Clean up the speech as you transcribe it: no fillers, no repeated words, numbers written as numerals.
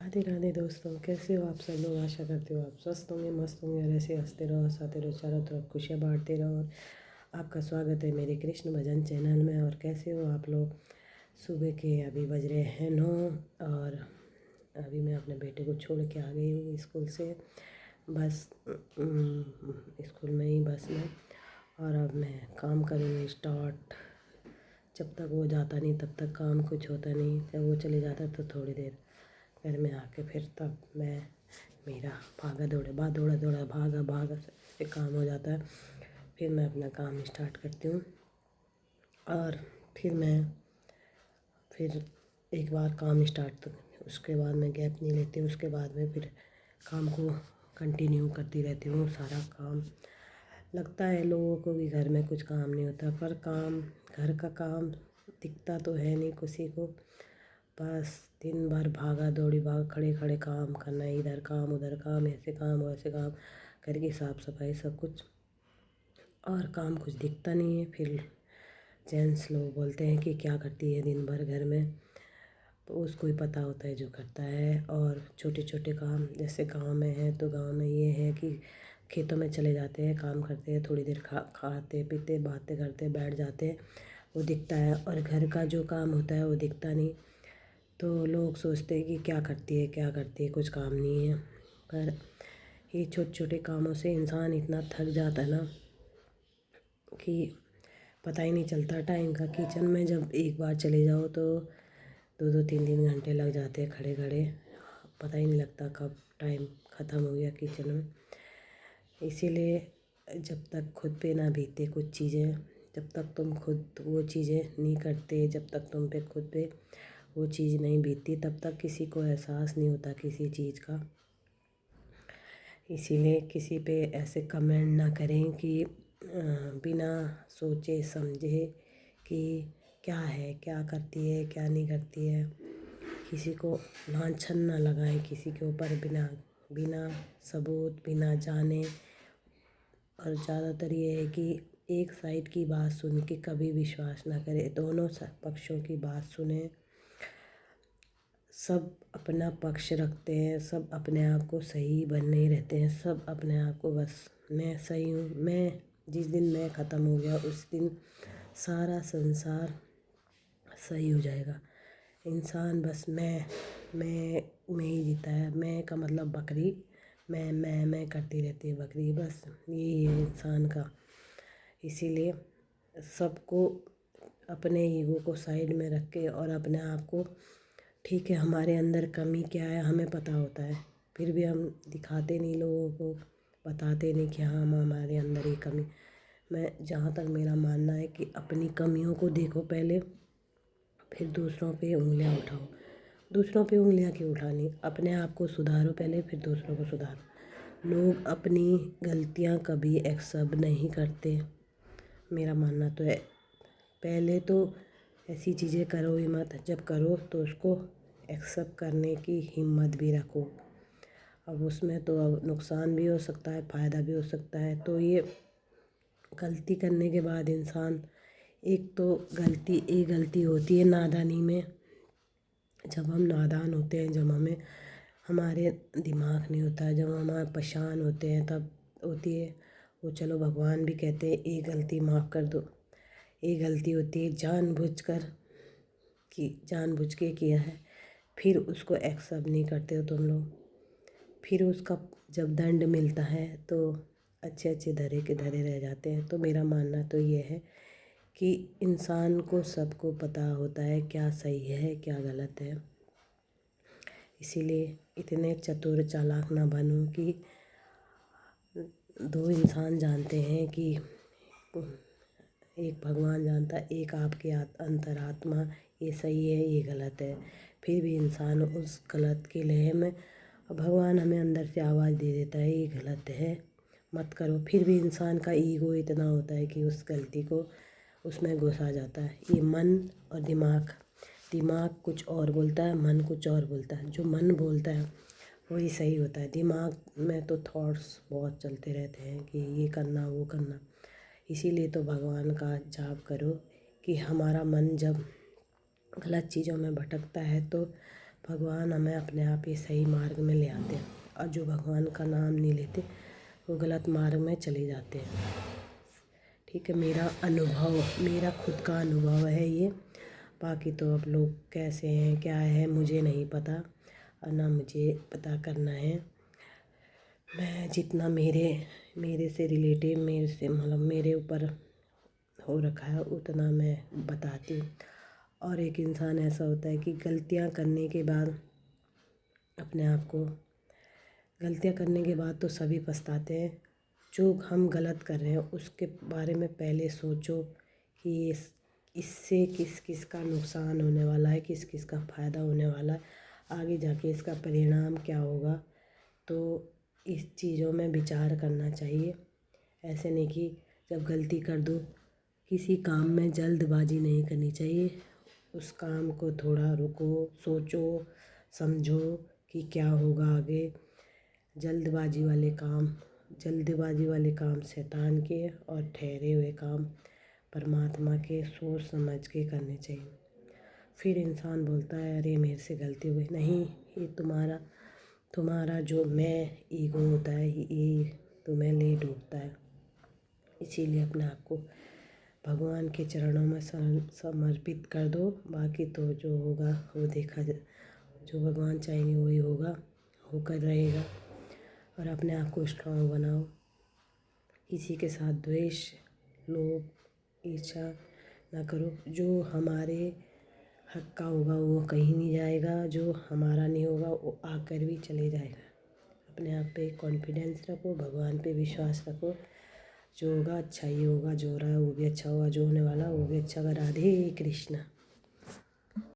राधे राधे दोस्तों, कैसे हो आप सब लोग। आशा करते हो आप स्वस्थ होंगे, मस्त होंगे और ऐसे हंसते रहो, हंसाते रहो, चारों तरफ खुशियाँ बांटते रहो। और आपका स्वागत है मेरे कृष्ण भजन चैनल में। और कैसे हो आप लोग। सुबह के अभी बज रहे हैं 9 और अभी मैं अपने बेटे को छोड़ के आ गई हूँ स्कूल से। बस स्कूल में ही बस में। और अब मैं काम करूँगी स्टार्ट। जब तक वो जाता नहीं तब तक काम कुछ होता नहीं। जब वो चले जाता तो थोड़ी देर घर में आके फिर तब मैं मेरा भागा दौड़ा भागा भागा से काम हो जाता है। फिर मैं अपना काम स्टार्ट करती हूँ और फिर एक बार काम स्टार्ट उसके बाद मैं गैप नहीं लेती हूँ। उसके बाद में फिर काम को कंटिन्यू करती रहती हूँ। सारा काम लगता है लोगों को भी घर में कुछ काम नहीं होता, पर काम घर का काम दिखता तो है नहीं किसी को। बस दिन भर भागा दौड़ी खड़े खड़े काम करना, इधर काम उधर काम, ऐसे काम वैसे काम, घर की साफ़ सफाई सब कुछ, और काम कुछ दिखता नहीं है। फिर जेंट्स लोग बोलते हैं कि क्या करती है दिन भर घर में, तो उसको ही पता होता है जो करता है। और छोटे छोटे काम जैसे गांव में है तो गांव में ये है कि खेतों में चले जाते हैं, काम करते हैं, थोड़ी देर खाते पीते बातें करते बैठ जाते हैं, वो दिखता है। और घर का जो काम होता है वो दिखता नहीं। तो लोग सोचते हैं कि क्या करती है, कुछ काम नहीं है। पर ये छोटे छोटे कामों से इंसान इतना थक जाता है ना कि पता ही नहीं चलता टाइम का। किचन में जब एक बार चले जाओ तो 2-3 घंटे लग जाते हैं खड़े खड़े, पता ही नहीं लगता कब टाइम ख़त्म हो गया किचन में। इसीलिए जब तक खुद पे ना बीते कुछ चीज़ें, जब तक तुम खुद वो चीज़ें नहीं करते, जब तक तुम पे खुद पे वो चीज़ नहीं बीतती, तब तक किसी को एहसास नहीं होता किसी चीज़ का। इसीलिए किसी पे ऐसे कमेंट ना करें कि बिना सोचे समझे कि क्या है, क्या करती है, क्या नहीं करती है। किसी को लांछन ना लगाएं किसी के ऊपर बिना बिना सबूत, बिना जाने। और ज़्यादातर ये है कि एक साइड की बात सुन के कभी विश्वास ना करें, दोनों पक्षों की बात सुने। सब अपना पक्ष रखते हैं, सब अपने आप को सही बनने ही रहते हैं, सब अपने आप को बस मैं सही हूँ, मैं जिस दिन मैं ख़त्म हो गया उस दिन सारा संसार सही हो जाएगा। इंसान बस मैं ही जीता है। मैं का मतलब बकरी, मैं करती रहती है बकरी, बस यही है इंसान का। इसीलिए सबको अपने ईगो को साइड में रख के और अपने आप को, ठीक है हमारे अंदर कमी क्या है हमें पता होता है, फिर भी हम दिखाते नहीं, लोगों को बताते नहीं कि हाँ हमारे अंदर ये कमी। मैं जहाँ तक मेरा मानना है कि अपनी कमियों को देखो पहले, फिर दूसरों पे उंगलियां उठाओ। दूसरों पे उंगलियां क्यों उठानी, अपने आप को सुधारो पहले, फिर दूसरों को सुधारो। लोग अपनी गलतियाँ कभी एक्सेप्ट नहीं करते, मेरा मानना तो है। पहले तो ऐसी चीज़ें करो ही मत, जब करो तो उसको एक्सेप्ट करने की हिम्मत भी रखो। अब उसमें तो अब नुकसान भी हो सकता है, फ़ायदा भी हो सकता है। तो ये गलती करने के बाद इंसान, एक तो गलती होती है नादानी में। जब हम नादान होते हैं, जब हमारे दिमाग नहीं होता, जब हम परेशान होते हैं तब होती है वो। चलो भगवान भी कहते हैं एक गलती माफ़ कर दो। एक गलती होती है जानबूझ के किया है, फिर उसको एक्सेप्ट नहीं करते हो तुम लोग। फिर उसका जब दंड मिलता है तो अच्छे अच्छे धरे के धरे रह जाते हैं। तो मेरा मानना तो ये है कि इंसान को सबको पता होता है क्या सही है क्या गलत है। इसीलिए इतने चतुर चालाक ना बनो कि दो इंसान जानते हैं कि एक भगवान जानता है, एक आपके अंतरात्मा, ये सही है ये गलत है। फिर भी इंसान उस गलत के लय में, भगवान हमें अंदर से आवाज़ दे देता है ये गलत है मत करो, फिर भी इंसान का ईगो इतना होता है कि उस गलती को उसमें घुस आ जाता है। ये मन और दिमाग कुछ और बोलता है, मन कुछ और बोलता है। जो मन बोलता है वही सही होता है। दिमाग में तो थॉट्स बहुत चलते रहते हैं कि ये करना वो करना। इसीलिए तो भगवान का जाप करो कि हमारा मन जब गलत चीज़ों में भटकता है तो भगवान हमें अपने आप ही सही मार्ग में ले आते हैं, और जो भगवान का नाम नहीं लेते वो गलत मार्ग में चले जाते हैं। ठीक है, मेरा खुद का अनुभव है ये। बाकी तो अब लोग कैसे हैं क्या है मुझे नहीं पता, और ना मुझे पता करना है। मैं जितना मेरे से रिलेटिव, मेरे से मतलब मेरे ऊपर हो रखा है उतना मैं बताती हूँ। और एक इंसान ऐसा होता है कि गलतियाँ करने के बाद तो सभी पछताते हैं। जो हम गलत कर रहे हैं उसके बारे में पहले सोचो कि इससे किस किस का नुकसान होने वाला है, किस किस का फ़ायदा होने वाला है, आगे जाके इसका परिणाम क्या होगा। तो इस चीज़ों में विचार करना चाहिए। ऐसे नहीं कि जब गलती कर दो, किसी काम में जल्दबाजी नहीं करनी चाहिए। उस काम को थोड़ा रुको, सोचो समझो कि क्या होगा आगे। जल्दबाजी वाले काम शैतान के, और ठहरे हुए काम परमात्मा के सोच समझ के करने चाहिए। फिर इंसान बोलता है अरे मेरे से गलती हो गई। नहीं, ये तुम्हारा जो मैं ईगो होता है ये तुम्हें ले डूबता है। इसीलिए अपने आप को भगवान के चरणों में समर्पित कर दो। बाकी तो जो होगा वो जो भगवान चाहेंगे वही होगा, होकर रहेगा। और अपने आप को स्ट्रांग बनाओ। किसी के साथ द्वेष, लोभ, ईर्ष्या ना करो। जो हमारे हक का होगा वो कहीं नहीं जाएगा, जो हमारा नहीं होगा वो आकर भी चले जाएगा। अपने आप पे कॉन्फिडेंस रखो, भगवान पे विश्वास रखो। जो होगा अच्छा ही होगा, जो हो रहा है वो भी अच्छा होगा, जो होने वाला वो भी अच्छा होगा। राधे कृष्णा।